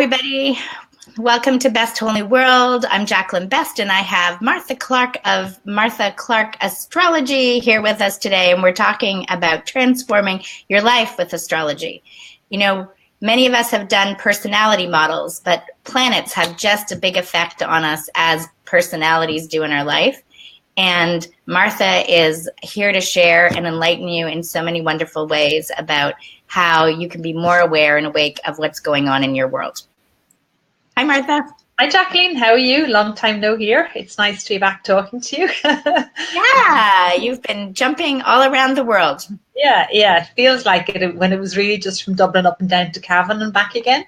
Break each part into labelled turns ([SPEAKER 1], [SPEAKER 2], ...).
[SPEAKER 1] everybody. Welcome to Best Whole New World. I'm Jacqueline Best, and I have Martha Clarke of Martha Clarke Astrology here with us today, and we're talking about transforming your life with astrology. You know, many of us have done personality models, but planets have just a big effect on us as personalities do in our life. And Martha is here to share and enlighten you in so many wonderful ways about how you can be more aware and awake of what's going on in your world. Hi, Martha.
[SPEAKER 2] Hi, Jacqueline. How are you? Long time no hear. It's nice to be back talking to you.
[SPEAKER 1] Yeah, you've been jumping all around the world.
[SPEAKER 2] Yeah. It feels like it when it was really just from Dublin up and down to Cavan and back again.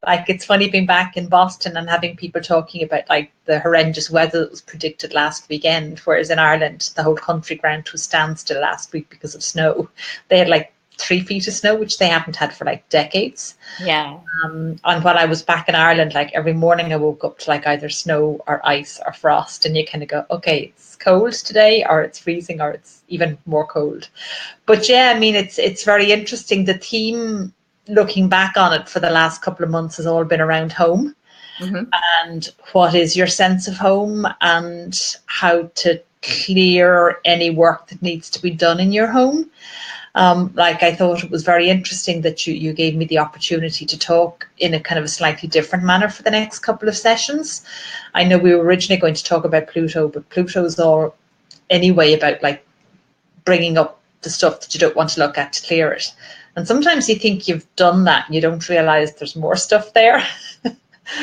[SPEAKER 2] Like, it's funny being back in Boston and having people talking about like the horrendous weather that was predicted last weekend, whereas in Ireland, the whole country ground was standstill last week because of snow. They had like 3 feet of snow, which they haven't had for like decades.
[SPEAKER 1] Yeah.
[SPEAKER 2] And when I was back in Ireland, like every morning I woke up to like either snow or ice or frost, and you kind of go, okay, it's cold today, or it's freezing, or it's even more cold. But yeah, I mean, it's very interesting. The theme, looking back on it for the last couple of months, has all been around home.
[SPEAKER 1] Mm-hmm.
[SPEAKER 2] And what is your sense of home, and how to clear any work that needs to be done in your home. Like, I thought it was very interesting that you gave me the opportunity to talk in a kind of a slightly different manner for the next couple of sessions. I know we were originally going to talk about Pluto, but Pluto's all anyway about like bringing up the stuff that you don't want to look at to clear it. And sometimes you think you've done that and you don't realize there's more stuff there.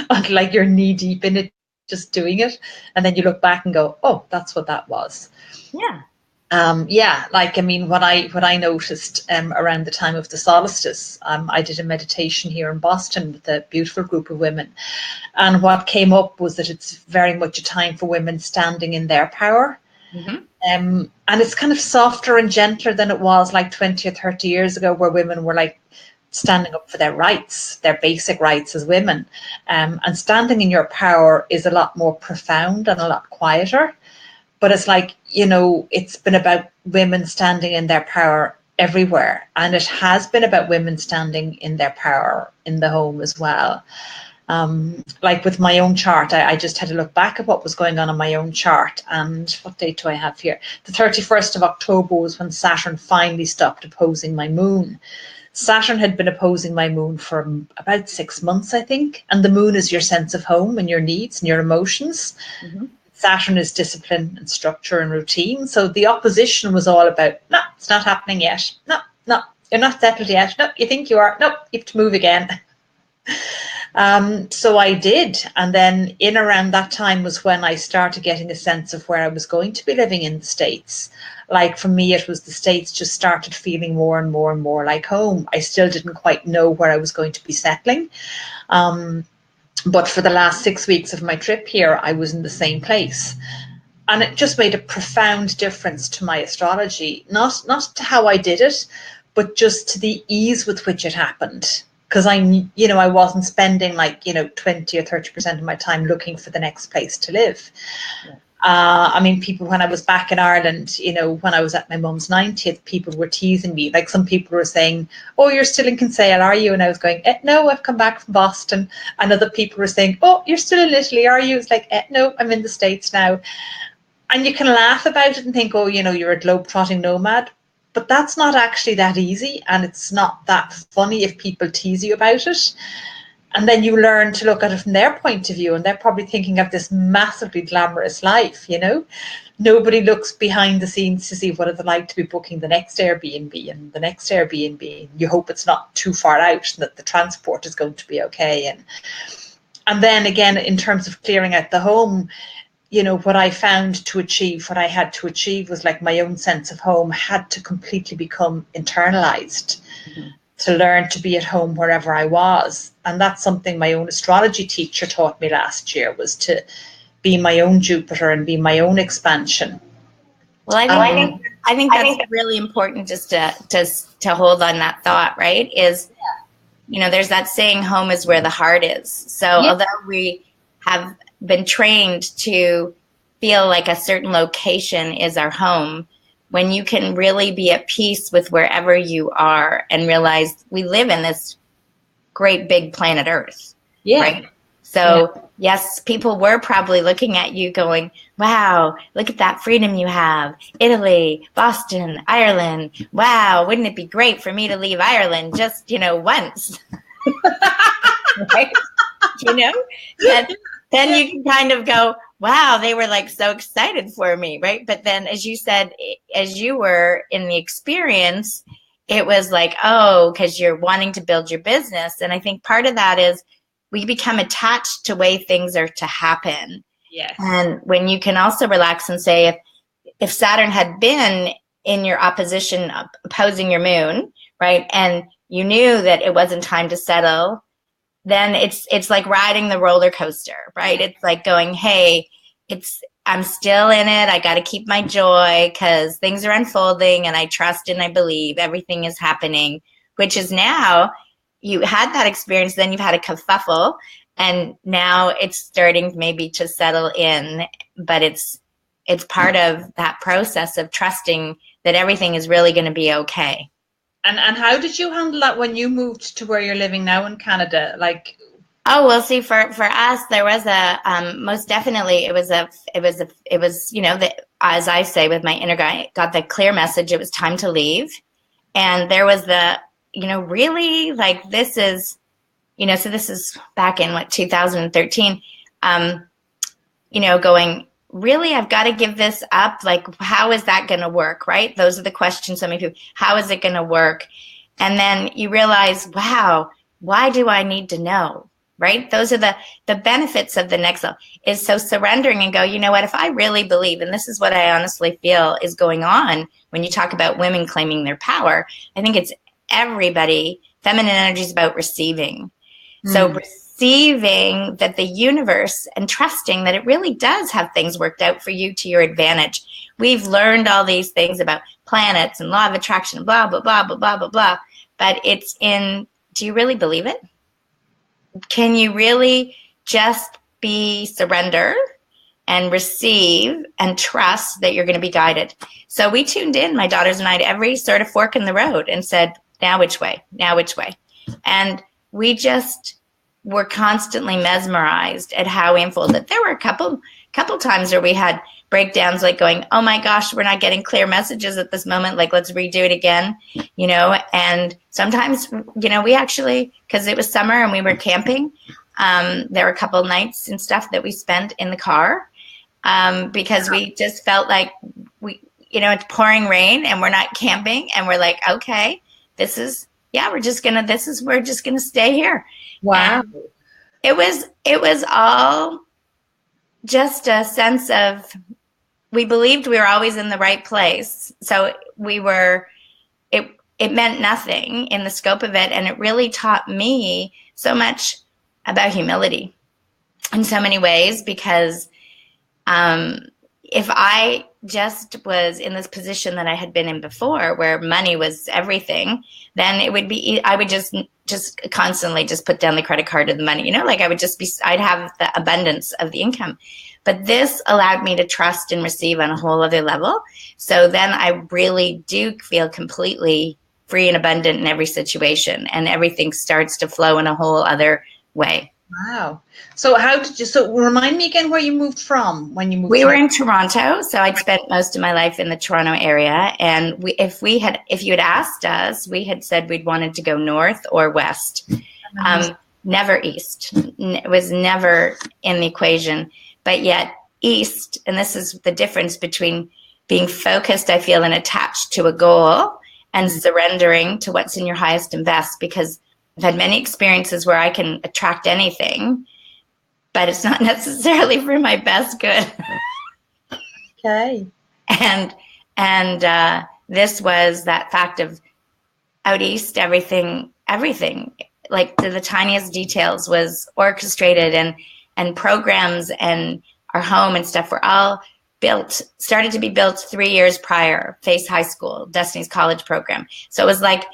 [SPEAKER 2] And like you're knee deep in it, just doing it. And then you look back and go, oh, that's what that was.
[SPEAKER 1] Yeah.
[SPEAKER 2] Like, I mean, what I noticed around the time of the solstice, I did a meditation here in Boston with a beautiful group of women. And what came up was that it's very much a time for women standing in their power.
[SPEAKER 1] Mm-hmm.
[SPEAKER 2] And it's kind of softer and gentler than it was like 20 or 30 years ago, where women were like standing up for their rights, their basic rights as women. And standing in your power is a lot more profound and a lot quieter. But it's like, you know, it's been about women standing in their power everywhere. And it has been about women standing in their power in the home as well. Like with my own chart, I just had to look back at what was going on my own chart. And what date do I have here? The 31st of October was when Saturn finally stopped opposing my moon. Saturn had been opposing my moon for about 6 months, I think. And the moon is your sense of home and your needs and your emotions.
[SPEAKER 1] Mm-hmm.
[SPEAKER 2] Saturn is discipline and structure and routine. So the opposition was all about, no, it's not happening yet. No, you're not settled yet. No, you think you are. No, you have to move again. So I did. And then in around that time was when I started getting a sense of where I was going to be living in the States. Like, for me, it was the States just started feeling more and more and more like home. I still didn't quite know where I was going to be settling. But for the last 6 weeks of my trip here, I was in the same place. And it just made a profound difference to my astrology, not to how I did it, but just to the ease with which it happened. Because I wasn't spending 20 or 30% of my time looking for the next place to live. Yeah. I mean, people, when I was back in Ireland, when I was at my mum's 90th, people were teasing me. Like, some people were saying, oh, you're still in Kinsale, are you? And I was going, no, I've come back from Boston. And other people were saying, oh, you're still in Italy, are you? It's like, no, I'm in the States now. And you can laugh about it and think, oh, you're a globe-trotting nomad. But that's not actually that easy. And it's not that funny if people tease you about it. And then you learn to look at it from their point of view, and they're probably thinking of this massively glamorous life, Nobody looks behind the scenes to see what it's like to be booking the next Airbnb and the next Airbnb. You hope it's not too far out and that the transport is going to be okay. And then again, in terms of clearing out the home, what I found to achieve, what I had to achieve was like my own sense of home had to completely become internalized. Mm-hmm. To learn to be at home wherever I was. And that's something my own astrology teacher taught me last year, was to be my own Jupiter and be my own expansion.
[SPEAKER 1] Well, I think that's really important, just to hold on that thought, right? Is, there's that saying, home is where the heart is. So although we have been trained to feel like a certain location is our home, when you can really be at peace with wherever you are and realize we live in this great big planet Earth.
[SPEAKER 2] Yeah.
[SPEAKER 1] right? So yes, people were probably looking at you going, wow, look at that freedom you have. Italy, Boston, Ireland. Wow, wouldn't it be great for me to leave Ireland just, once? Right? You know, then you can kind of go, wow, they were like so excited for me, right? But then, as you said, as you were in the experience, it was like, oh, because you're wanting to build your business. And I think part of that is we become attached to way things are to happen.
[SPEAKER 2] Yes.
[SPEAKER 1] And when you can also relax and say, if Saturn had been in your opposition, opposing your moon, right, and you knew that it wasn't time to settle, then it's like riding the roller coaster, right? It's like going, hey, I'm still in it. I got to keep my joy because things are unfolding and I trust and I believe everything is happening, which is now you had that experience, then you've had a kerfuffle, and now it's starting maybe to settle in, but it's part of that process of trusting that everything is really going to be okay.
[SPEAKER 2] And how did you handle that when you moved to where you're living now in Canada? Like,
[SPEAKER 1] oh, well, see, for us, there was a most definitely it was the, as I say with my inner guy, got the clear message it was time to leave, and there was the really like this is so this is back in 2013, going, really, I've got to give this up. Like, how is that going to work? Right? Those are the questions so many people, how is it going to work? And then you realize, wow, why do I need to know? Right? Those are the benefits of the next level, is so surrendering and go, you know what, if I really believe, and this is what I honestly feel is going on when you talk about women claiming their power, I think it's everybody, feminine energy is about receiving. So receiving that the universe and trusting that it really does have things worked out for you to your advantage. We've learned all these things about planets and law of attraction, blah, blah, blah, blah, blah, blah, blah. But it's do you really believe it? Can you really just surrender and receive and trust that you're going to be guided? So we tuned in, my daughters and I, to every sort of fork in the road and said, now which way? Now which way? And we just were constantly mesmerized at how we unfolded. There were a couple times where we had breakdowns, like going, oh my gosh, we're not getting clear messages at this moment. Like, let's redo it again, and sometimes, we actually, because it was summer and we were camping, there were a couple nights and stuff that we spent in the car, because we just felt like it's pouring rain and we're not camping and we're like, okay, we're just gonna stay here.
[SPEAKER 2] wow.
[SPEAKER 1] And it was all just a sense of, we believed we were always in the right place. So it meant nothing in the scope of it. And it really taught me so much about humility in so many ways, because if I just was in this position that I had been in before, where money was everything, then it would be, I would just constantly just put down the credit card or the money, like I'd have the abundance of the income. But this allowed me to trust and receive on a whole other level. So then I really do feel completely free and abundant in every situation, and everything starts to flow in a whole other way.
[SPEAKER 2] Wow. So remind me again where you moved from when you moved?
[SPEAKER 1] We were in Toronto, so I'd spent most of my life in the Toronto area. And if you had asked us, we had said we'd wanted to go north or west, never east. It was never in the equation. But yet east, and this is the difference between being focused, I feel, and attached to a goal, and surrendering to what's in your highest and best, because I've had many experiences where I can attract anything, but it's not necessarily for my best good.
[SPEAKER 2] Okay.
[SPEAKER 1] And this was that fact of out east, everything, like to the tiniest details, was orchestrated, and programs and our home and stuff were all started to be built 3 years prior. Face High School, Destiny's College program. So it was like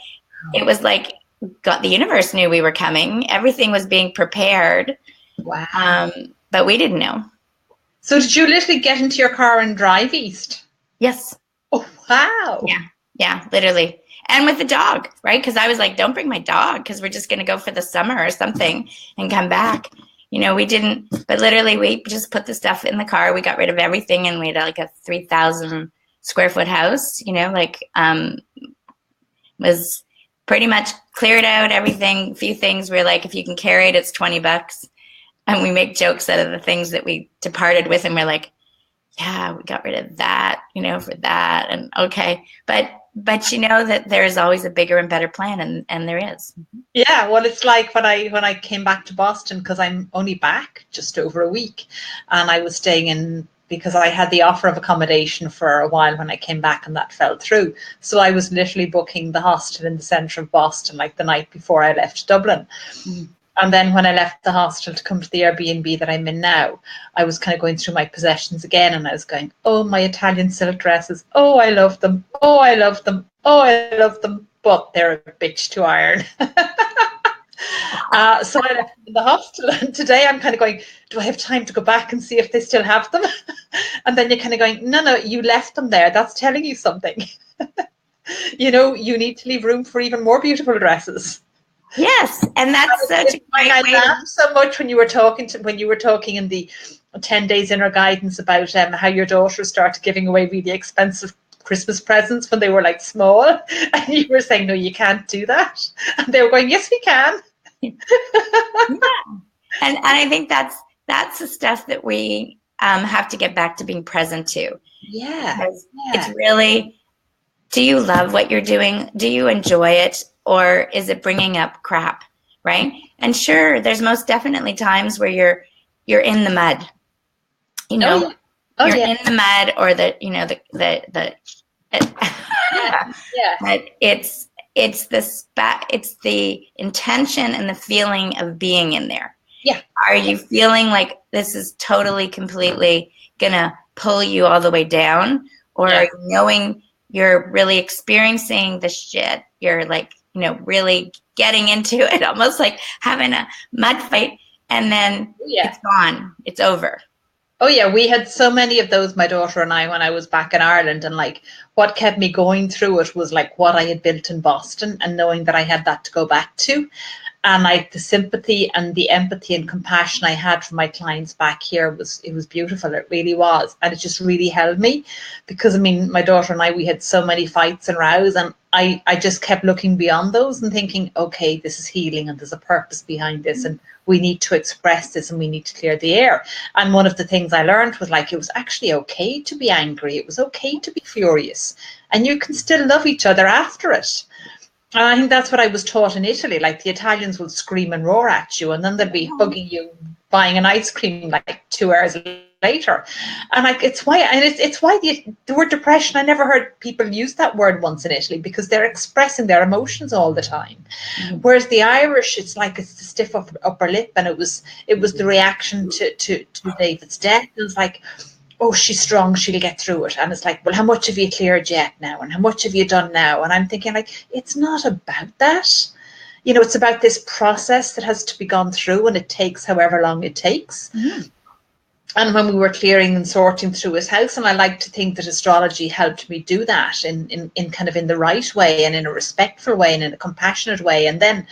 [SPEAKER 1] the universe knew we were coming. Everything was being prepared.
[SPEAKER 2] Wow.
[SPEAKER 1] But we didn't know.
[SPEAKER 2] So did you literally get into your car and drive east?
[SPEAKER 1] Yes.
[SPEAKER 2] Oh, wow.
[SPEAKER 1] Yeah, literally. And with the dog, right? Because I was like, don't bring my dog because we're just going to go for the summer or something and come back. We didn't, but literally we just put the stuff in the car. We got rid of everything and we had like a 3,000 square foot house, was pretty much cleared out everything. A few things we're like, if you can carry it, it's $20. And we make jokes out of the things that we departed with. And we're like, yeah, we got rid of that, for that. And okay. But that there is always a bigger and better plan. And there is.
[SPEAKER 2] Yeah. Well, it's like when I came back to Boston, because I'm only back just over a week, and I was staying in, because I had the offer of accommodation for a while when I came back, and that fell through. So I was literally booking the hostel in the centre of Boston, like the night before I left Dublin. Mm. And then when I left the hostel to come to the Airbnb that I'm in now, I was kind of going through my possessions again, and I was going, oh, my Italian silk dresses. Oh, I love them. Oh, I love them. Oh, I love them. But they're a bitch to iron. So I left them in the hostel, and today I'm kind of going, do I have time to go back and see if they still have them? And then you're kind of going, no, you left them there. That's telling you something. You need to leave room for even more beautiful dresses.
[SPEAKER 1] Yes, and that's such a great way.
[SPEAKER 2] I laughed so much when you were talking in the 10 days inner guidance about how your daughters started giving away really expensive Christmas presents when they were like small, and you were saying, no, you can't do that, and they were going, yes, we can.
[SPEAKER 1] Yeah. And I think that's the stuff that we have to get back to being present to.
[SPEAKER 2] Yeah.
[SPEAKER 1] It's really, do you love what you're doing? Do you enjoy it? Or is it bringing up crap, right? And sure, there's most definitely times where you're in the mud,
[SPEAKER 2] in
[SPEAKER 1] the mud, or the But it's the intention and the feeling of being in there.
[SPEAKER 2] Yeah.
[SPEAKER 1] Are you feeling like this is totally, completely gonna pull you all the way down, or are you knowing you're really experiencing the shit? You're like, really getting into it, almost like having a mud fight, and then it's gone. It's over.
[SPEAKER 2] Oh, yeah. We had so many of those, my daughter and I, when I was back in Ireland. And like what kept me going through it was like what I had built in Boston, and knowing that I had that to go back to. And like the sympathy and the empathy and compassion I had for my clients back here was beautiful. It really was. And it just really held me, because my daughter and I, we had so many fights and rows, and I just kept looking beyond those and thinking, okay, this is healing, and there's a purpose behind this, and we need to express this, and we need to clear the air. And one of the things I learned was like, it was actually okay to be angry. It was okay to be furious, and you can still love each other after it. And I think that's what I was taught in Italy. Like the Italians will scream and roar at you, and then they'll be hugging you, buying an ice cream like 2 hours later. And like it's why the word depression, I never heard people use that word once in Italy, because they're expressing their emotions all the time. Mm-hmm. Whereas the Irish, it's like it's the stiff upper lip, and it was the reaction to David's death. It was like, oh, she's strong, she'll get through it. And it's like, well, how much have you cleared yet now? And how much have you done now? And I'm thinking, like, it's not about that. It's about this process that has to be gone through, and it takes however long it takes. Mm-hmm. And when we were clearing and sorting through his house, and I like to think that astrology helped me do that in kind of in the right way, and in a respectful way, and in a compassionate way. And then,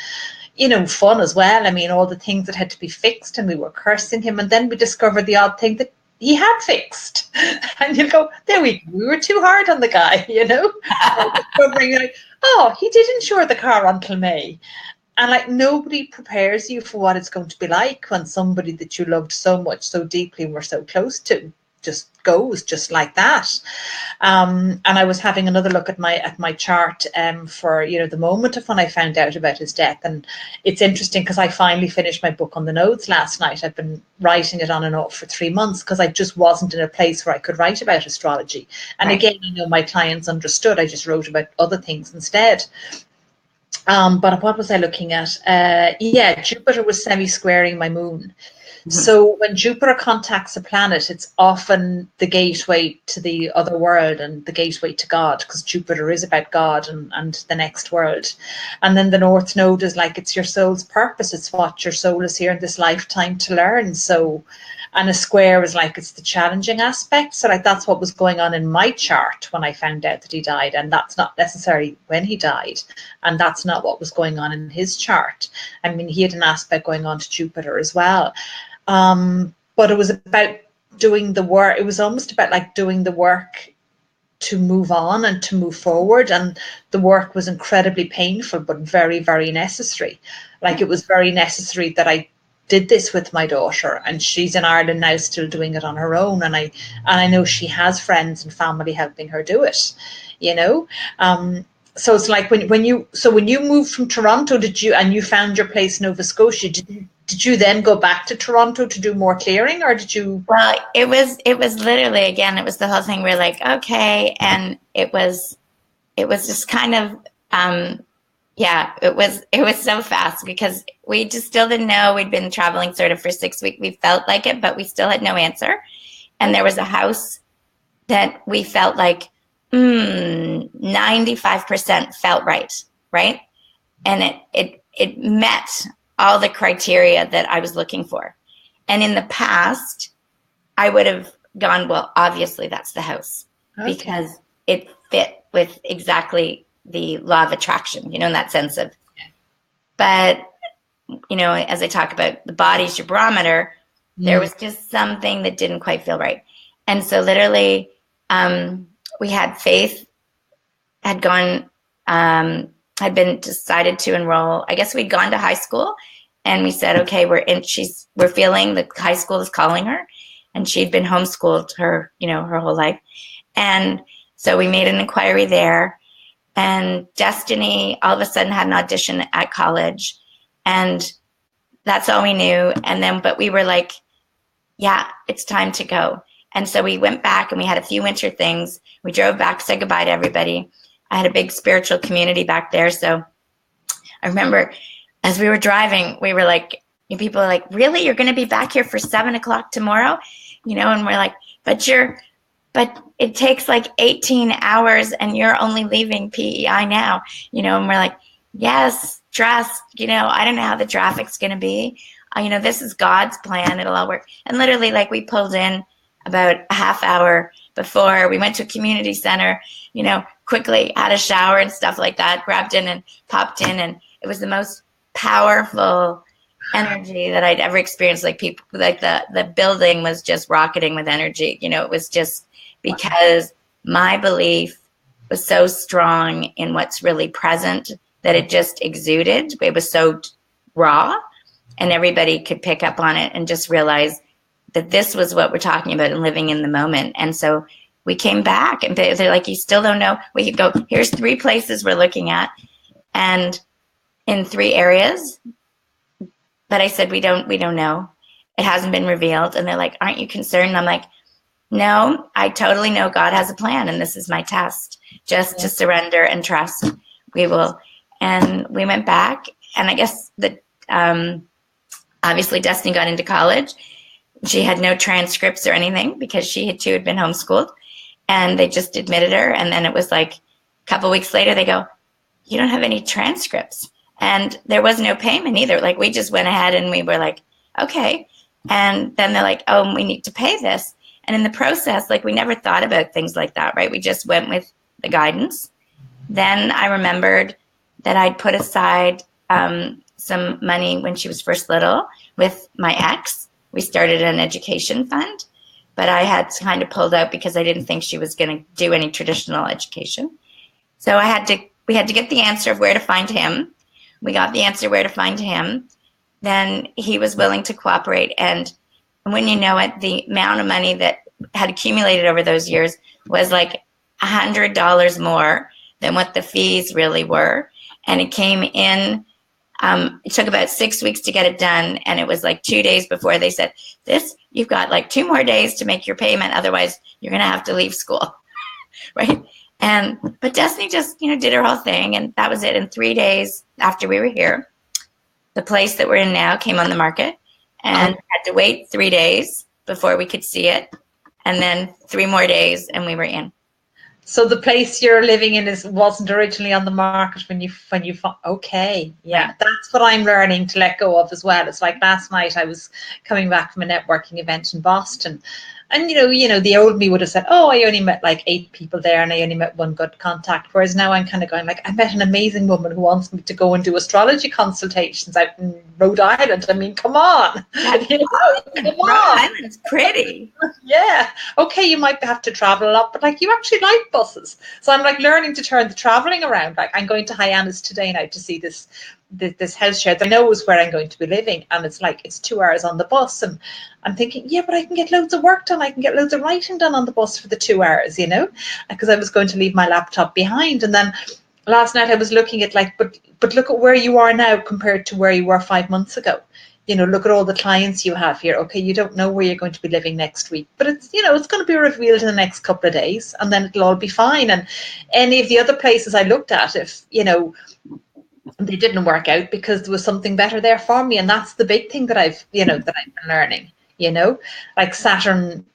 [SPEAKER 2] fun as well. All the things that had to be fixed, and we were cursing him. And then we discovered the odd thing that he had fixed, and you go, there we were too hard on the guy, discovering like, oh, he did insure the car until May. And like nobody prepares you for what it's going to be like when somebody that you loved so much, so deeply, and were so close to, just goes just like that. And I was having another look at my chart for the moment of when I found out about his death. And it's interesting because I finally finished my book on the nodes last night. I've been writing it on and off for 3 months because I just wasn't in a place where I could write about astrology. And again, I know my clients understood. I just wrote about other things instead. But what was I looking at? Jupiter was semi-squaring my moon. Mm-hmm. So when Jupiter contacts a planet, it's often the gateway to the other world and the gateway to God, because Jupiter is about God and the next world. And then the North Node is like, it's your soul's purpose. It's what your soul is here in this lifetime to learn. So and a square is like it's the challenging aspect. So like that's what was going on in my chart when I found out that he died, and that's not necessarily when he died, and that's not what was going on in his chart. I mean, he had an aspect going on to Jupiter as well, but it was about doing the work. It was almost about like doing the work to move on and to move forward, and the work was incredibly painful but very, very necessary. Like it was very necessary that I did this with my daughter, and she's in Ireland now still doing it on her own, and I know she has friends and family helping her do it, you know. So it's like when you moved from Toronto, and you found your place in Nova Scotia, did you then go back to Toronto to do more clearing, or did you?
[SPEAKER 1] Well, it was literally, again, it was the whole thing. We're like, okay, and it was just kind of yeah, it was so fast because we just still didn't know. We'd been traveling sort of for 6 weeks. We felt like it, but we still had no answer. And there was a house that we felt like 95% felt right, right? And it met all the criteria that I was looking for. And in the past, I would have gone, well, obviously that's the house,
[SPEAKER 2] Okay.
[SPEAKER 1] because it fit with exactly the law of attraction, you know, in that sense of, but, you know, as I talk about the body's your barometer, there was just something that didn't quite feel right. And so literally, we had Faith had gone, had been decided to enroll. I guess we'd gone to high school, and we said, okay, we're feeling the high school is calling her, and she'd been homeschooled her whole life. And so we made an inquiry there, and Destiny all of a sudden had an audition at college, and that's all we knew. And then, but we were like, yeah, it's time to go. And so we went back, and we had a few winter things. We drove back, said goodbye to everybody. I had a big spiritual community back there. So I remember as we were driving, we were like, people are like, really? You're going to be back here for 7:00 tomorrow? You know, and we're like, but it takes like 18 hours and you're only leaving PEI now, you know, and we're like, yes, trust, you know, I don't know how the traffic's going to be. You know, this is God's plan. It'll all work. And literally, like, we pulled in about a half hour before we went to a community center, you know, quickly had a shower and stuff like that, grabbed in and popped in. And it was the most powerful energy that I'd ever experienced. Like, people, like the building was just rocketing with energy. You know, it was just because my belief was so strong in what's really present that it just exuded. It was so raw, and everybody could pick up on it and just realize that this was what we're talking about and living in the moment. And so we came back, and they're like, you still don't know? We could go, here's 3 places we're looking at, and in 3 areas. But I said, we don't know. It hasn't been revealed. And they're like, aren't you concerned? And I'm like, no, I totally know God has a plan, and this is my test, just to surrender and trust. We will. And we went back, and I guess that obviously Destiny got into college. She had no transcripts or anything because she had been homeschooled, and they just admitted her. And then it was like a couple weeks later, they go, you don't have any transcripts. And there was no payment either. Like, we just went ahead and we were like, okay. And then they're like, oh, we need to pay this. And in the process, like, we never thought about things like that, right? We just went with the guidance. Then I remembered that I'd put aside some money when she was first little with my ex. We started an education fund, but I had kind of pulled out because I didn't think she was going to do any traditional education. So we had to get the answer of where to find him. We got the answer where to find him. Then he was willing to cooperate. And when you know it, the amount of money that had accumulated over those years was like $100 more than what the fees really were. And it came in, it took about 6 weeks to get it done. And it was like 2 days before they said, you've got like 2 more days to make your payment. Otherwise, you're going to have to leave school. Right. But Destiny just, you know, did her whole thing. And that was it. In 3 days after we were here, the place that we're in now came on the market, and had to wait 3 days before we could see it. And then 3 more days and we were in.
[SPEAKER 2] So the place you're living in wasn't originally on the market when you okay, yeah,
[SPEAKER 1] Right.
[SPEAKER 2] that's what I'm learning to let go of as well. It's like last night I was coming back from a networking event in Boston, and the old me would have said, oh, I only met like 8 people there and I only met one good contact. Whereas now I'm kind of going like, I met an amazing woman who wants me to go and do astrology consultations out in Rhode Island. I mean, come on,
[SPEAKER 1] That's
[SPEAKER 2] come
[SPEAKER 1] Rhode
[SPEAKER 2] on.
[SPEAKER 1] Island's pretty.
[SPEAKER 2] Yeah. Okay, you might have to travel a lot, but like you actually like buses. So I'm like learning to turn the traveling around. Like I'm going to Hyannis today now to see this house share that I know is where I'm going to be living, and it's 2 hours on the bus, and I'm thinking, yeah, but I can get loads of work done. I can get loads of writing done on the bus for the 2 hours, because I was going to leave my laptop behind. And then last night I was looking at like, but look at where you are now compared to where you were 5 months ago. Look at all the clients you have here. Okay, you don't know where you're going to be living next week, but it's going to be revealed in the next couple of days, and then it'll all be fine. And any of the other places I looked at, if they didn't work out because there was something better there for me, and that's the big thing that I've been learning. Like Saturn,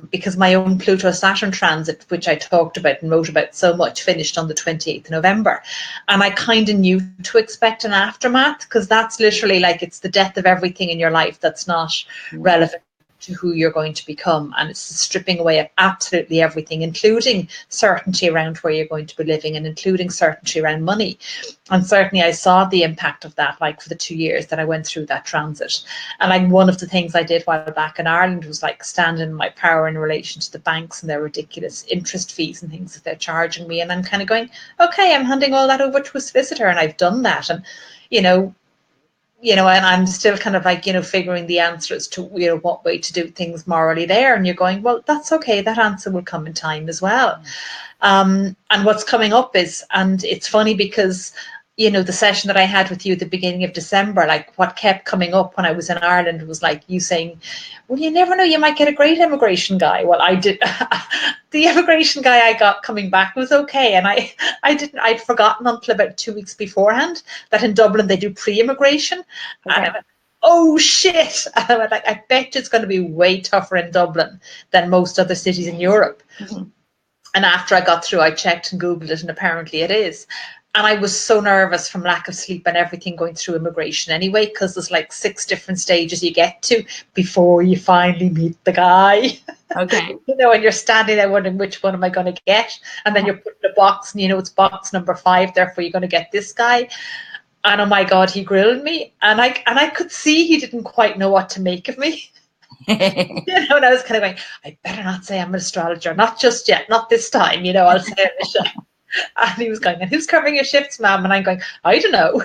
[SPEAKER 2] because my own Pluto Saturn transit, which I talked about and wrote about so much, finished on the 28th of November. And I kind of knew to expect an aftermath, because that's literally like it's the death of everything in your life that's not relevant to who you're going to become. And it's the stripping away of absolutely everything, including certainty around where you're going to be living and including certainty around money. And certainly I saw the impact of that, like for the 2 years that I went through that transit. And like one of the things I did while back in Ireland was like stand in my power in relation to the banks and their ridiculous interest fees and things that they're charging me. And I'm kind of going, okay, I'm handing all that over to a solicitor, and I've done that. And, and I'm still kind of like, figuring the answers to, what way to do things morally there. And you're going, well, that's okay. That answer will come in time as well. And what's coming up is, and it's funny because, the session that I had with you at the beginning of December, like what kept coming up when I was in Ireland was like you saying, well, you never know, you might get a great immigration guy. Well, I did. The immigration guy I got coming back was okay. And I'd forgotten until about 2 weeks beforehand that in Dublin they do pre-immigration. Okay. And I went, oh shit. And I went, like, I bet it's going to be way tougher in Dublin than most other cities in Europe. Mm-hmm. And after I got through, I checked and Googled it, and apparently it is. And I was so nervous from lack of sleep and everything going through immigration anyway, because there's like 6 different stages you get to before you finally meet the guy.
[SPEAKER 1] Okay.
[SPEAKER 2] And you're standing there wondering, which one am I going to get? And then you're put in a box, and it's box number 5, therefore you're going to get this guy. And oh my God, he grilled me. And I could see he didn't quite know what to make of me. And I was kind of going, I better not say I'm an astrologer, not just yet, not this time, I'll say it. And he was going, and who's covering your shifts, ma'am? And I'm going, I don't know.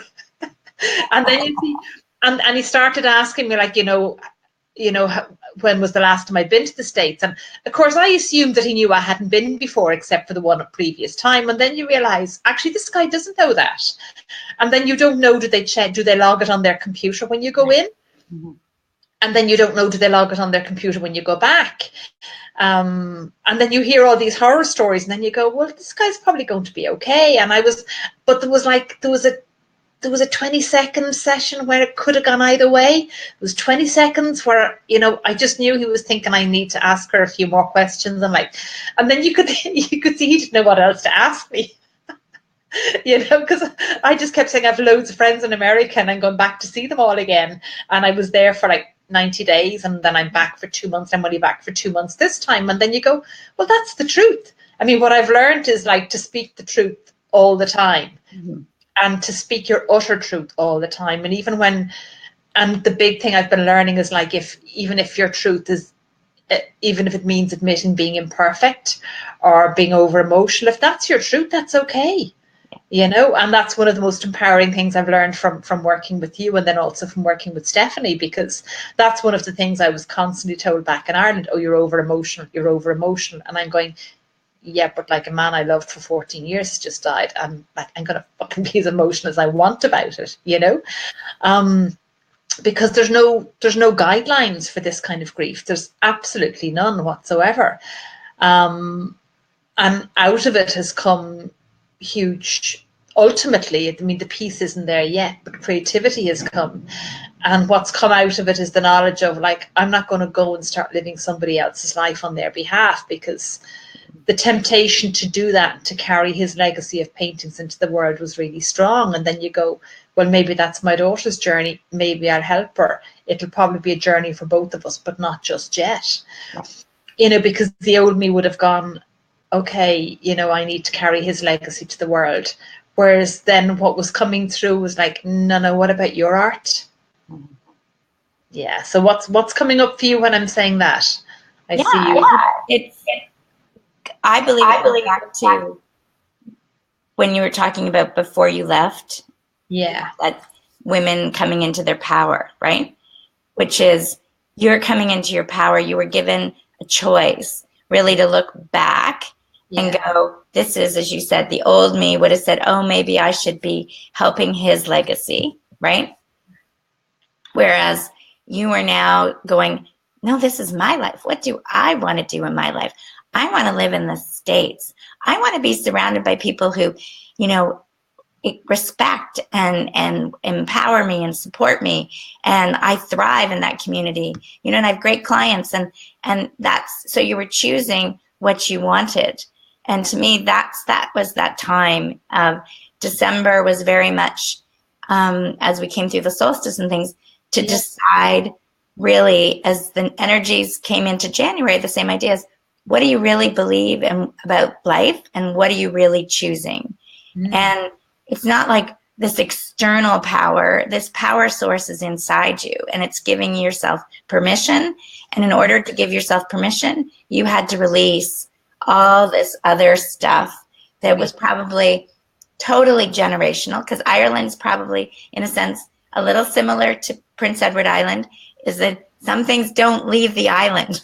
[SPEAKER 2] And then you see, and he started asking me like, when was the last time I'd been to the States? And of course, I assumed that he knew I hadn't been before, except for the one previous time. And then you realize, actually, this guy doesn't know that. And then you don't know, do they log it on their computer when you go in? Mm-hmm. And then you don't know, do they log it on their computer when you go back? And then you hear all these horror stories, and then you go, well, this guy's probably going to be okay. And but there was a 20-second session where it could have gone either way. It was 20 seconds where, I just knew he was thinking I need to ask her a few more questions. And then you could see he didn't know what else to ask me. Because I just kept saying I have loads of friends in America and I'm going back to see them all again. And I was there for like 90 days, and then I'm back for 2 months. I'm only back for 2 months this time. And then you go, well, that's the truth. I mean, what I've learned is like to speak the truth all the time. Mm-hmm. And to speak your utter truth all the time. And the big thing I've been learning is like, even if your truth is, even if it means admitting being imperfect or being over emotional, if that's your truth, that's okay. And that's one of the most empowering things I've learned from working with you, and then also from working with Stephanie, because that's one of the things I was constantly told back in Ireland, oh, you're over emotional. And I'm going, yeah, but like a man I loved for 14 years has just died, and like I'm going to fucking be as emotional as I want about it, because there's no guidelines for this kind of grief. There's absolutely none whatsoever. And out of it has come huge, ultimately, I mean, the peace isn't there yet, but creativity has come. And what's come out of it is the knowledge of like, I'm not going to go and start living somebody else's life on their behalf, because the temptation to do that, to carry his legacy of paintings into the world, was really strong. And then you go, well, maybe that's my daughter's journey. Maybe I'll help her. It'll probably be a journey for both of us, but not just yet. You know, because the old me would have gone, okay, you know, I need to carry his legacy to the world. Whereas then what was coming through was like, no, what about your art? Yeah. So what's coming up for you when I'm saying that? I see you.
[SPEAKER 1] I believe it goes back to when you were talking about before you left.
[SPEAKER 2] Yeah.
[SPEAKER 1] That women coming into their power, right? Which is, you're coming into your power. You were given a choice, really, to look back and go, this is, as you said, the old me would have said, oh, maybe I should be helping his legacy, right? Whereas you are now going, no, this is my life. What do I want to do in my life? I want to live in the States. I want to be surrounded by people who, you know, respect and empower me and support me, and I thrive in that community, you know, and I have great clients, and that's, so you were choosing what you wanted. And to me, that was that time of December was very much, as we came through the solstice and things, to decide really, as the energies came into January, the same ideas. What do you really believe in about life, and what are you really choosing? And it's not like this external power. This power source is inside you, and it's giving yourself permission. And in order to give yourself permission, you had to release all this other stuff that was probably totally generational, because Ireland's probably, in a sense, a little similar to Prince Edward Island, is that some things don't leave the island.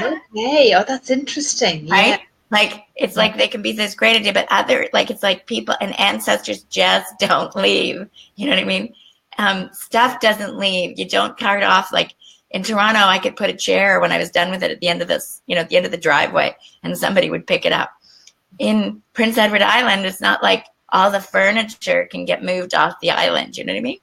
[SPEAKER 2] Okay. Oh, that's interesting. Yeah.
[SPEAKER 1] Right? Like, it's like they can be this great idea, but other, like, it's like people and ancestors just don't leave. You know what I mean? Stuff doesn't leave. You don't cart off. Like in Toronto, I could put a chair when I was done with it at the end of this, you know, at the end of the driveway, and somebody would pick it up. In Prince Edward Island, it's not like all the furniture can get moved off the island. You know what I mean?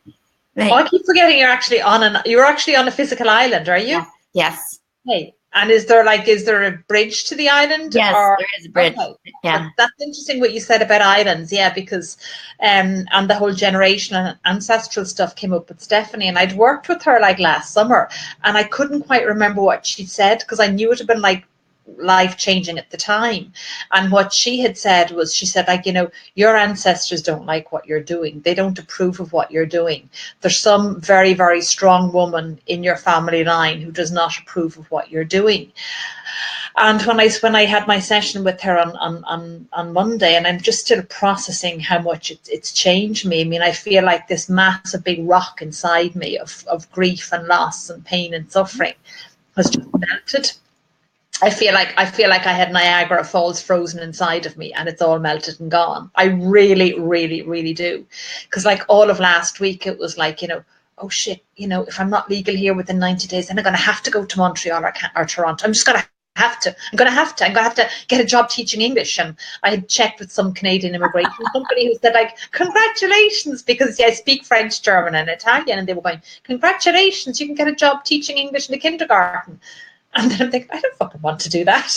[SPEAKER 1] Like,
[SPEAKER 2] I keep forgetting you're actually on a physical island, are you?
[SPEAKER 1] Yes.
[SPEAKER 2] Hey. And is there a bridge to the island?
[SPEAKER 1] Yes, there is a bridge. Okay. Yeah.
[SPEAKER 2] That's interesting what you said about islands, because and the whole generation and ancestral stuff came up with Stephanie, and I'd worked with her like last summer, and I couldn't quite remember what she said, because I knew it had been like life-changing at the time. And what she had said was, she said, like, you know, your ancestors don't like what you're doing. They don't approve of what you're doing. There's some very, very strong woman in your family line who does not approve of what you're doing. And when I had my session with her on Monday, and I'm just still processing how much it's changed me. I mean, I feel like this massive big rock inside me of grief and loss and pain and suffering has just melted. I feel like I had Niagara Falls frozen inside of me, and it's all melted and gone. I really, really, really do. Because like all of last week, it was like, you know, oh shit, you know, if I'm not legal here within 90 days, then I'm going to have to go to Montreal or Toronto. I'm just going to have to. I'm going to have to get a job teaching English. And I had checked with some Canadian immigration company who said, like, congratulations, because I speak French, German and Italian. And they were going, congratulations, you can get a job teaching English in the kindergarten. And then I'm thinking, I don't fucking want to do that.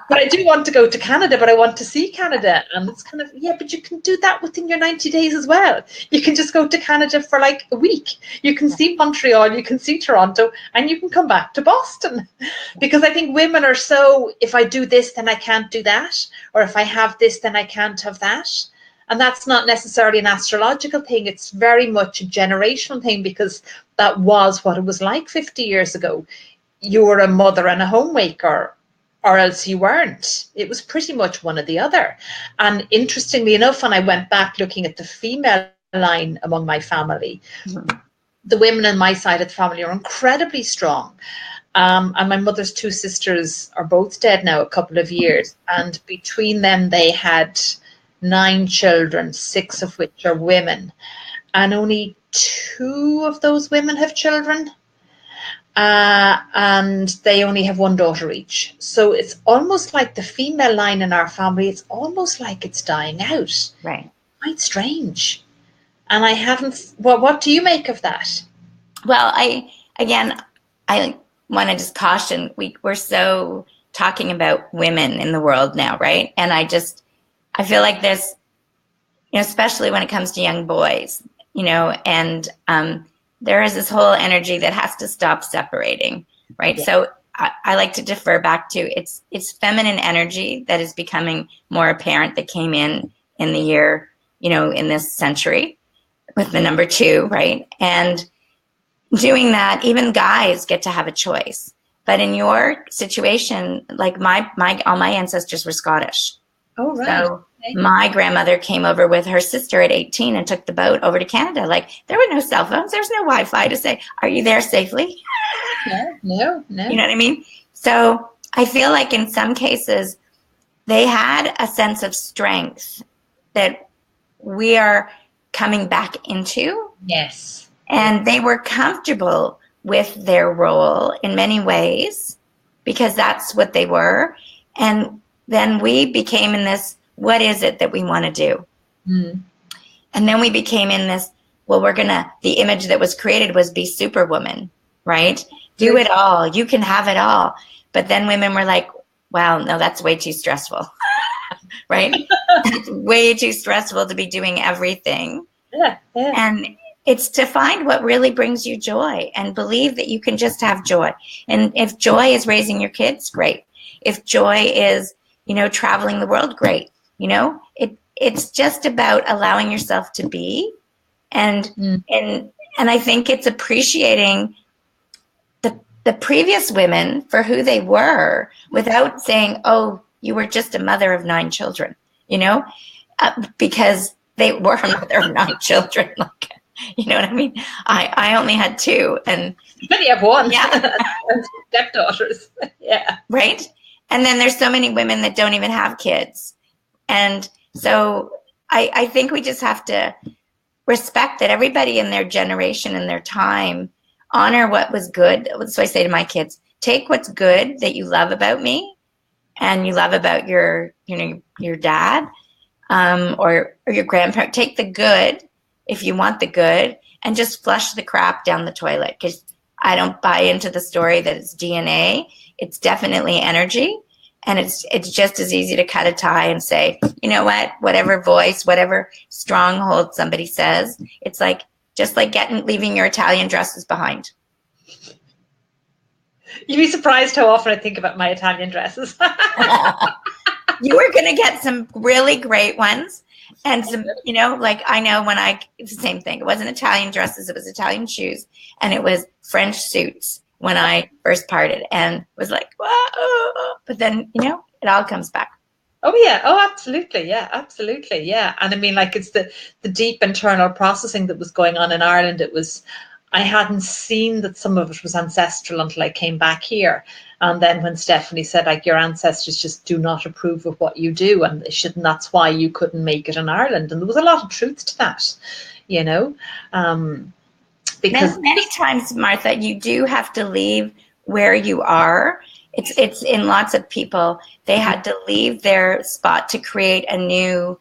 [SPEAKER 2] But I do want to go to Canada, but I want to see Canada. And it's kind of, but you can do that within your 90 days as well. You can just go to Canada for like a week. You can see Montreal, you can see Toronto, and you can come back to Boston. Because I think women are so, if I do this, then I can't do that. Or if I have this, then I can't have that. And that's not necessarily an astrological thing. It's very much a generational thing, because that was what it was like 50 years ago. You were a mother and a homemaker, or else you weren't. It was pretty much one or the other. And interestingly enough, when I went back looking at the female line among my family, the women on my side of the family are incredibly strong. And my mother's two sisters are both dead now a couple of years. And between them, they had 9 children, 6 of which are women. And only 2 of those women have children. And they only have 1 daughter each. So it's almost like the female line in our family, it's almost like it's dying out.
[SPEAKER 1] Right.
[SPEAKER 2] Quite strange. And I haven't, what do you make of that?
[SPEAKER 1] Well, I want to just caution, we're so talking about women in the world now, right? And I feel like there's, especially when it comes to young boys, and there is this whole energy that has to stop separating, right? Yeah. So I like to defer back to it's feminine energy that is becoming more apparent, that came in the year, in this century with the number 2, right? And doing that, even guys get to have a choice. But in your situation, like all my ancestors were Scottish.
[SPEAKER 2] Oh, right.
[SPEAKER 1] So my grandmother came over with her sister at 18 and took the boat over to Canada. Like, there were no cell phones. There's no Wi-Fi to say, are you there safely?
[SPEAKER 2] No.
[SPEAKER 1] You know what I mean? So I feel like in some cases, they had a sense of strength that we are coming back into.
[SPEAKER 2] Yes.
[SPEAKER 1] And they were comfortable with their role in many ways because that's what they were. And then we became in this, what is it that we want to do?
[SPEAKER 2] Mm.
[SPEAKER 1] And then we became in this, well, the image that was created was be superwoman, right? Do it all. You can have it all. But then women were like, wow, no, that's way too stressful, right? It's way too stressful to be doing everything.
[SPEAKER 2] Yeah.
[SPEAKER 1] And it's to find what really brings you joy and believe that you can just have joy. And if joy is raising your kids, great. If joy is, traveling the world, great. It's just about allowing yourself to be. And I think it's appreciating the previous women for who they were without saying, oh, you were just a mother of 9 children, because they were a mother of 9 children. Like, you know what I mean? I only had 2, and
[SPEAKER 2] many have 1.
[SPEAKER 1] Yeah.
[SPEAKER 2] Stepdaughters. Yeah.
[SPEAKER 1] Right. And then there's so many women that don't even have kids. And so I think we just have to respect that everybody in their generation and their time honor what was good. So I say to my kids, take what's good that you love about me and you love about your dad, or your grandparent. Take the good if you want the good, and just flush the crap down the toilet, because I don't buy into the story that it's DNA. It's definitely energy, and it's just as easy to cut a tie and say, you know what, whatever voice, whatever stronghold somebody says, it's like just like leaving your Italian dresses behind.
[SPEAKER 2] You'd be surprised how often I think about my Italian dresses.
[SPEAKER 1] You were going to get some really great ones. And some, like I know it's the same thing. It wasn't Italian dresses, it was Italian shoes, and it was French suits when I first parted, and was like, whoa. But then, it all comes back.
[SPEAKER 2] Oh yeah. Oh, absolutely. Yeah, absolutely. Yeah. And I mean, like, it's the deep internal processing that was going on in Ireland. I hadn't seen that some of it was ancestral until I came back here. And then when Stephanie said, like, your ancestors just do not approve of what you do, and they shouldn't, that's why you couldn't make it in Ireland. And there was a lot of truth to that, because
[SPEAKER 1] many times, Martha, you do have to leave where you are. It's in lots of people, they had to leave their spot to create a new,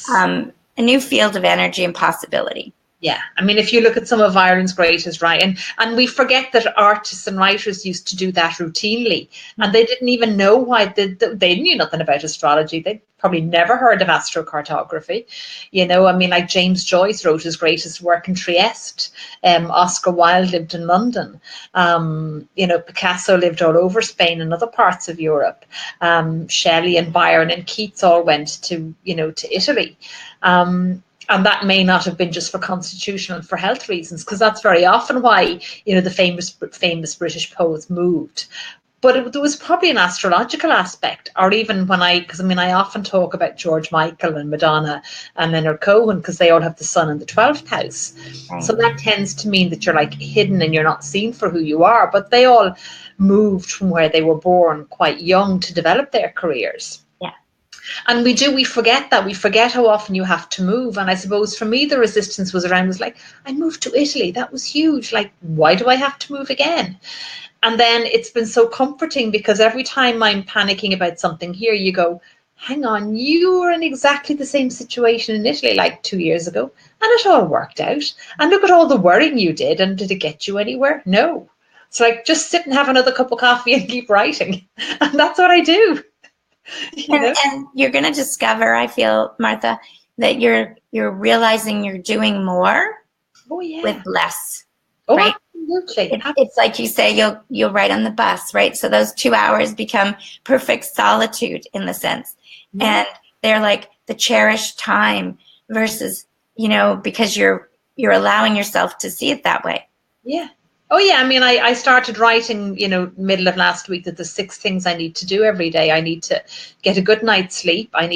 [SPEAKER 1] a new field of energy and possibility.
[SPEAKER 2] Yeah, I mean, if you look at some of Ireland's greatest, right, and we forget that artists and writers used to do that routinely, and they didn't even know why. They knew nothing about astrology. They probably never heard of astrocartography. I mean, like, James Joyce wrote his greatest work in Trieste. Oscar Wilde lived in London. Picasso lived all over Spain and other parts of Europe. Shelley and Byron and Keats all went to Italy. And that may not have been just for constitutional and for health reasons, because that's very often why, the famous British poets moved. But there was probably an astrological aspect, or even because I often talk about George Michael and Madonna and Leonard Cohen, because they all have the sun in the 12th house. Right. So that tends to mean that you're like hidden and you're not seen for who you are. But they all moved from where they were born quite young to develop their careers. And we forget that. We forget how often you have to move. And I suppose for me, the resistance was like, I moved to Italy. That was huge. Like, why do I have to move again? And then it's been so comforting, because every time I'm panicking about something here, you go, hang on, you were in exactly the same situation in Italy like 2 years ago, and it all worked out. And look at all the worrying you did. And did it get you anywhere? No. It's like, just sit and have another cup of coffee and keep writing. And that's what I do.
[SPEAKER 1] And you're going to discover, I feel, Martha, that you're realizing you're doing more with less, right?
[SPEAKER 2] Absolutely.
[SPEAKER 1] It's like you say, you'll write on the bus, right? So those 2 hours become perfect solitude in the sense. And they're like the cherished time versus, because you're allowing yourself to see it that way.
[SPEAKER 2] Yeah. Oh, yeah. I mean, I started writing, middle of last week, that the 6 things I need to do every day. I need to get a good night's sleep. And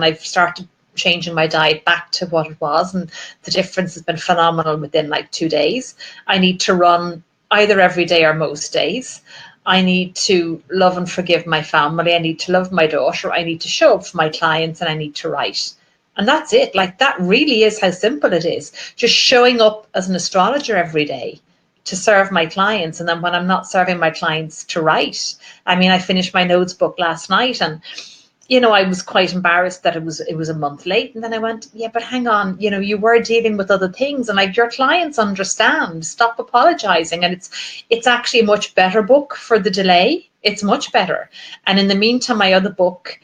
[SPEAKER 2] I've started changing my diet back to what it was. And the difference has been phenomenal within like 2 days. I need to run either every day or most days. I need to love and forgive my family. I need to love my daughter. I need to show up for my clients, and I need to write. And that's it. Like, that really is how simple it is. Just showing up as an astrologer every day to serve my clients. And then when I'm not serving my clients, to write. I mean, I finished my notes book last night, and I was quite embarrassed that it was a month late. And then I went, yeah, but hang on, you were dealing with other things, and like, your clients understand. Stop apologizing. And it's actually a much better book for the delay. It's much better. And in the meantime, my other book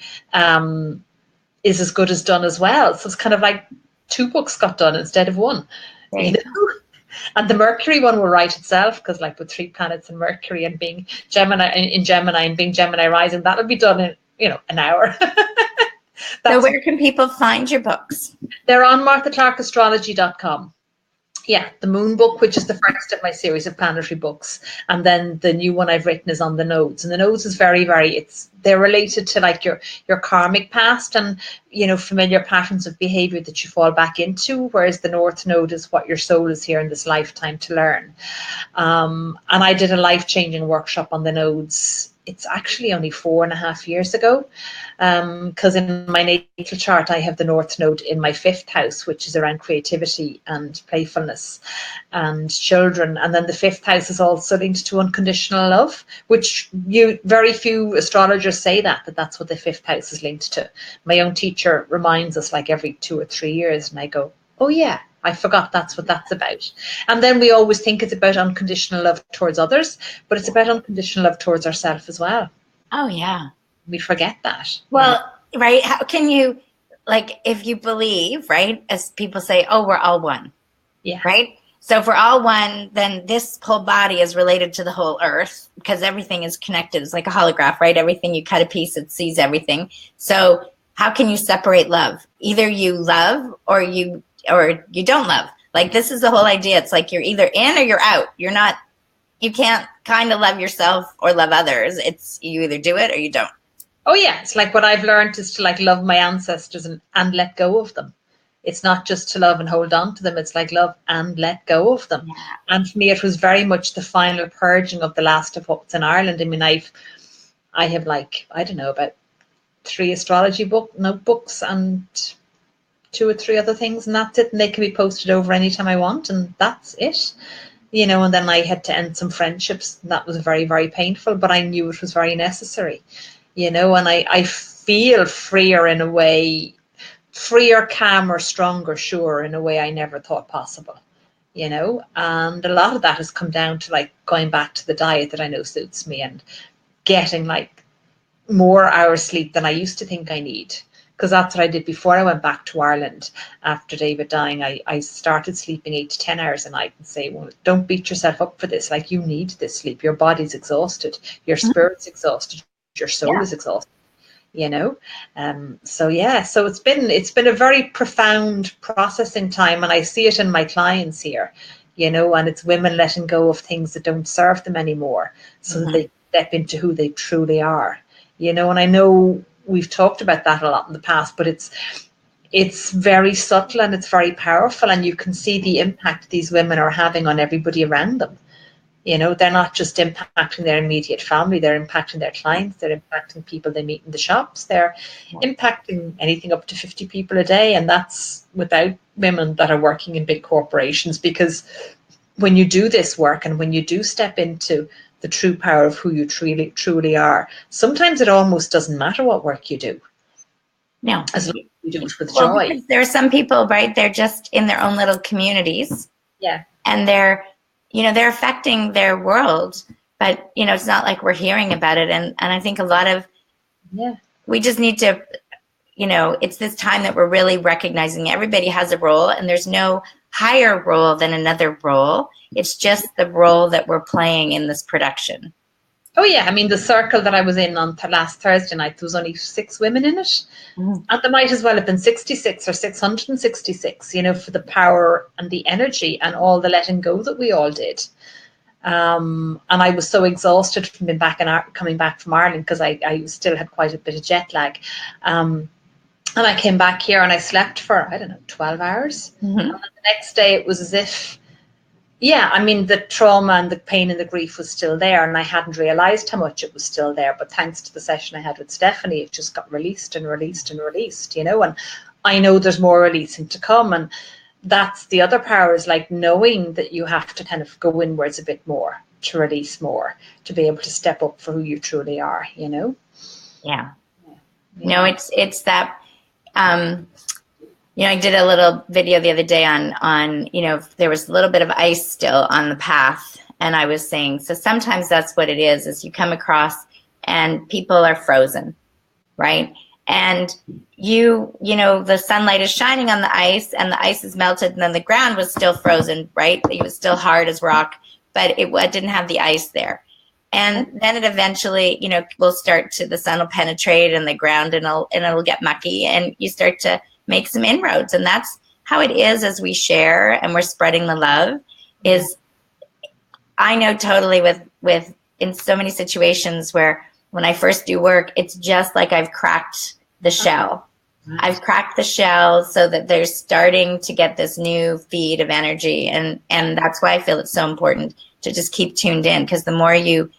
[SPEAKER 2] is as good as done as well. So it's kind of like 2 books got done instead of 1. And the Mercury one will write itself, because like with 3 planets in Mercury and being Gemini and being Gemini rising, that'll be done in an hour.
[SPEAKER 1] So where can people find your books?
[SPEAKER 2] They're on marthaclarkeastrology.com. Yeah, the Moon book, which is the first of my series of planetary books, and then the new one I've written is on the nodes. And the nodes is very, very, they're related to like your karmic past and familiar patterns of behavior that you fall back into, whereas the North Node is what your soul is here in this lifetime to learn. And I did a life-changing workshop on the nodes. It's actually only 4.5 years ago, because in my natal chart, I have the North Node in my 5th house, which is around creativity and playfulness and children. And then the 5th house is also linked to unconditional love, which very few astrologers say that's what the 5th house is linked to. My own teacher reminds us like every 2 or 3 years, and I go, oh yeah, I forgot that's what that's about. And then we always think it's about unconditional love towards others, but it's about unconditional love towards ourselves as well.
[SPEAKER 1] Oh, yeah.
[SPEAKER 2] We forget that.
[SPEAKER 1] Well, right. How can you, like, if you believe, right, as people say, oh, we're all one.
[SPEAKER 2] Yeah.
[SPEAKER 1] Right? So if we're all one, then this whole body is related to the whole earth, because everything is connected. It's like a holograph, right? Everything, you cut a piece, it sees everything. So how can you separate love? Either you love or you don't love. Like, this is the whole idea. It's like you're either in or you're out. You can't kind of love yourself or love others. It's you either do it or you don't.
[SPEAKER 2] Oh yeah, it's like what I've learned is to like love my ancestors and let go of them. It's not just to love and hold on to them. It's like love and let go of them. Yeah. And for me, it was very much the final purging of the last of what's in Ireland. I mean, I have like, I don't know, about 3 astrology notebooks and 2 or 3 other things, and that's it. And they can be posted over anytime I want, and that's it. And then I had to end some friendships, and that was very, very painful, but I knew it was very necessary, and I feel freer in a way, freer, calmer, stronger, sure, in a way I never thought possible, and a lot of that has come down to like going back to the diet that I know suits me and getting like more hours sleep than I used to think I need. Because that's what I did before I went back to Ireland after David dying. I started sleeping 8 to 10 hours a night and say, well, don't beat yourself up for this. Like, you need this sleep. Your body's exhausted. Your spirit's exhausted. Your soul is exhausted. So it's been a very profound processing time, and I see it in my clients here, and it's women letting go of things that don't serve them anymore, so that they step into who they truly are, and I know we've talked about that a lot in the past, but it's very subtle and it's very powerful, and you can see the impact these women are having on everybody around them. They're not just impacting their immediate family, they're impacting their clients, they're impacting people they meet in the shops, they're impacting anything up to 50 people a day, and that's without women that are working in big corporations. Because when you do this work and when you do step into the true power of who you truly are, sometimes it almost doesn't matter what work you do.
[SPEAKER 1] No.
[SPEAKER 2] As long as you do it with joy.
[SPEAKER 1] Because there are some people, right, they're just in their own little communities.
[SPEAKER 2] Yeah.
[SPEAKER 1] And they're they're affecting their world, but, it's not like we're hearing about it. And I think a lot of, we just need to, it's this time that we're really recognizing everybody has a role, and there's no higher role than another role. It's just the role that we're playing in this production.
[SPEAKER 2] Oh, yeah. I mean, the circle that I was in on last Thursday night, there was only 6 women in it. And there might as well have been 66 or 666, for the power and the energy and all the letting go that we all did. And I was so exhausted from being coming back from Ireland, because I still had quite a bit of jet lag. And I came back here and I slept for, 12 hours. And then the next day it was as if, the trauma and the pain and the grief was still there, and I hadn't realised how much it was still there. But thanks to the session I had with Stephanie, it just got released and released and released, and I know there's more releasing to come. And that's the other power, is like knowing that you have to kind of go inwards a bit more to release more, to be able to step up for who you truly are,
[SPEAKER 1] Yeah. No, it's that, I did a little video the other day on, there was a little bit of ice still on the path. And I was saying, so sometimes that's what it is you come across and people are frozen, right? And the sunlight is shining on the ice and the ice is melted, and then the ground was still frozen, right? It was still hard as rock, but it didn't have the ice there. And then it eventually, will start to, the sun will penetrate and the ground, and it'll get mucky, and you start to make some inroads. And that's how it is as we share and we're spreading the love. Is I know totally with in so many situations where when I first do work, it's just like I've cracked the shell. I've cracked the shell so that they're starting to get this new feed of energy. And that's why I feel it's so important to just keep tuned in, because the more you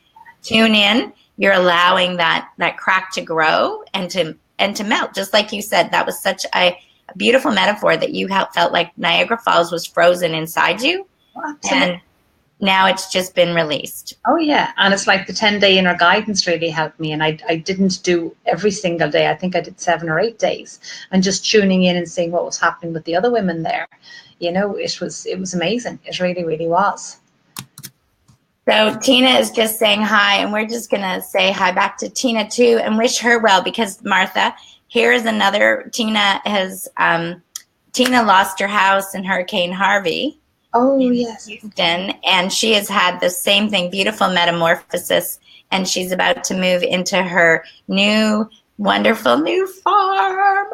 [SPEAKER 1] tune in, you're allowing that crack to grow and to melt. Just like you said, that was such a beautiful metaphor, that you felt like Niagara Falls was frozen inside you. Absolutely. And now it's just been released.
[SPEAKER 2] Oh, yeah. And it's like the 10-day inner guidance really helped me. And I didn't do every single day. I think I did 7 or 8 days, and just tuning in and seeing what was happening with the other women there. It was amazing. It really, really was.
[SPEAKER 1] So Tina is just saying hi, and we're just going to say hi back to Tina too and wish her well, because Martha, here is another. Tina lost her house in Hurricane Harvey.
[SPEAKER 2] Oh, yes.
[SPEAKER 1] Houston, and she has had the same thing, beautiful metamorphosis, and she's about to move into her new, wonderful new farm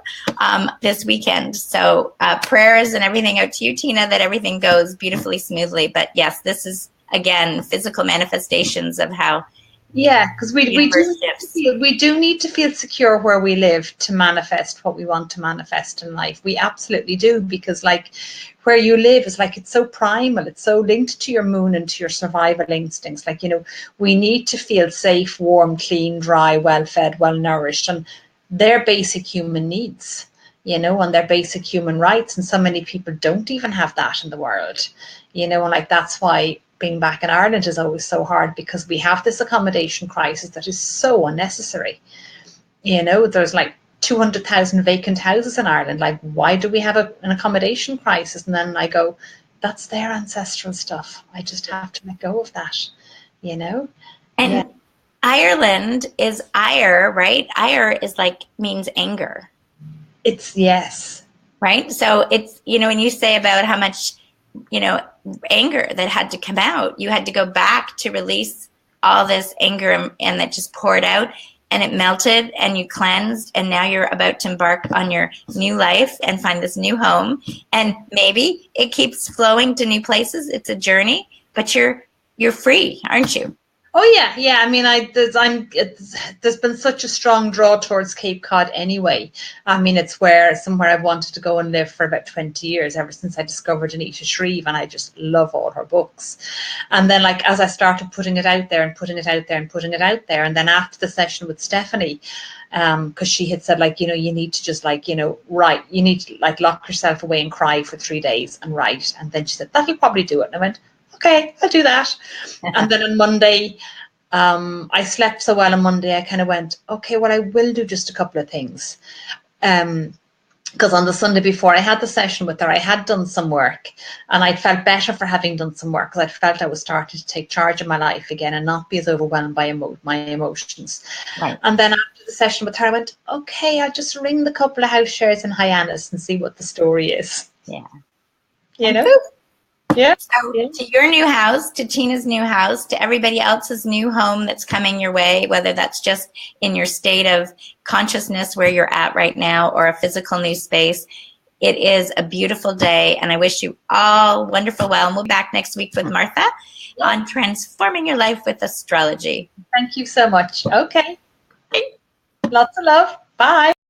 [SPEAKER 1] this weekend. So prayers and everything out to you, Tina, that everything goes beautifully, smoothly. But yes, this is, again, physical manifestations of how.
[SPEAKER 2] Yeah, because we do need to feel secure where we live to manifest what we want to manifest in life. We absolutely do, because like where you live is like, it's so primal, it's so linked to your moon and to your survival instincts. Like, we need to feel safe, warm, clean, dry, well fed, well nourished, and their basic human needs, and their basic human rights. And so many people don't even have that in the world, and like that's why being back in Ireland is always so hard, because we have this accommodation crisis that is so unnecessary. There's like 200,000 vacant houses in Ireland. Like, why do we have an accommodation crisis? And then I go, that's their ancestral stuff. I just have to let go of that, And
[SPEAKER 1] yeah. Ireland is ire, right? Ire is means anger.
[SPEAKER 2] It's, yes.
[SPEAKER 1] Right? So it's, when you say about how much, anger that had to come out, you had to go back to release all this anger, and that just poured out, and it melted, and you cleansed, and now you're about to embark on your new life and find this new home. And maybe it keeps flowing to new places. It's a journey, but you're free, aren't you?
[SPEAKER 2] Oh, yeah. I mean, there's been such a strong draw towards Cape Cod anyway. I mean, it's somewhere I've wanted to go and live for about 20 years, ever since I discovered Anita Shreve, and I just love all her books. And then, like, as I started putting it out there and putting it out there and putting it out there, and then after the session with Stephanie, because she had said, like, you need to just, like, write. You need to, like, lock yourself away and cry for 3 days and write. And then she said, that'll probably do it. And I went, okay, I'll do that. And then on Monday, I slept so well on Monday, I kind of went, okay, well, I will do just a couple of things. because on the Sunday before I had the session with her, I had done some work, and I felt better for having done some work, because I felt I was starting to take charge of my life again and not be as overwhelmed by my emotions.
[SPEAKER 1] Right.
[SPEAKER 2] And then after the session with her, I went, okay, I'll just ring the couple of house shares in Hyannis and see what the story is.
[SPEAKER 1] Yeah.
[SPEAKER 2] You
[SPEAKER 1] And
[SPEAKER 2] know?
[SPEAKER 1] poof.
[SPEAKER 2] Yeah.
[SPEAKER 1] So
[SPEAKER 2] Yeah.
[SPEAKER 1] to your new house, to Tina's new house, to everybody else's new home that's coming your way, whether that's just in your state of consciousness where you're at right now or a physical new space, it is a beautiful day, and I wish you all wonderful well. And we'll be back next week with Martha on transforming your life with astrology.
[SPEAKER 2] Thank you so much. Okay. Lots of love. Bye.